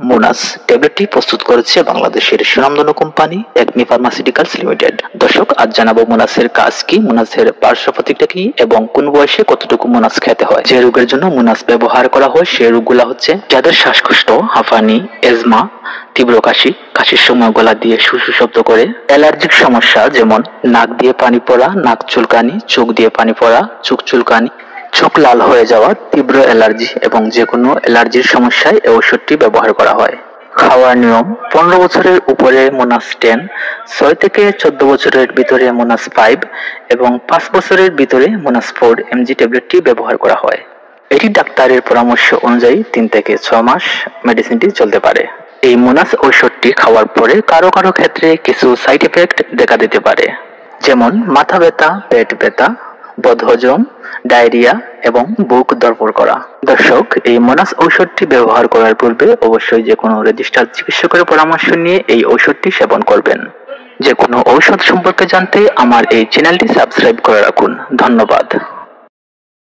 মোনাস ট্যাবলেটটি প্রস্তুত করেছে বাংলাদেশের সুনামধন্য কোম্পানি একমি ফার্মাসিউটিক্যালস লিমিটেড। দর্শক, আজ জানাবো মোনাসের কাজ কি, মোনাসের পার্শ্ব প্রতিক্রিয়া কি এবং কোন বয়সে কতটুকু মোনাস খেতে হয়। যে রোগের জন্য মোনাস ব্যবহার করা হয় সেই রোগগুলো হচ্ছে যাদের শ্বাসকষ্ট, হাঁফানি, এজমা, তীব্র কাশি, কাশির সময় গলা দিয়ে সুসু শব্দ করে, অ্যালার্জিক সমস্যা যেমন নাক দিয়ে পানি পড়া, নাক চুলকানি, চোখ দিয়ে পানি পড়া, চোখ চুলকানি, চোখ লাল হয়ে যাওয়া, তীব্র অ্যালার্জি এবং যে কোনো অ্যালার্জির সমস্যায় এই ওষুধটি ব্যবহার করা হয়। খাওয়ার নিয়ম: 15 বছরের উপরে মোনাস 10, 6 থেকে 14 বছরের ভিতরে মোনাস 5 এবং 5 বছরের ভিতরে মোনাস 4 mg ট্যাবলেটটি ব্যবহার করা হয়। এটি ডাক্তারের পরামর্শ অনুযায়ী 3 থেকে 6 মাস মেডিসিনটি চলতে পারে। এই মোনাস ঔষধটি খাওয়ার পরে কারো কারো ক্ষেত্রে কিছু সাইড এফেক্ট দেখা দিতে পারে, যেমন মাথা ব্যথা, পেট ব্যথা, বদহজম, ডায়রিয়া এবং বুক ধড়ফড় করা। দর্শক, এই মোনাস ঔষধটি ব্যবহার করার পূর্বে অবশ্যই যে কোনো রেজিস্টার্ড চিকিৎসকের পরামর্শ নিয়ে এই ঔষধটি সেবন করবেন। যে কোনো ঔষধ সম্পর্কে জানতে আমার এই চ্যানেলটি সাবস্ক্রাইব করে রাখুন। ধন্যবাদ।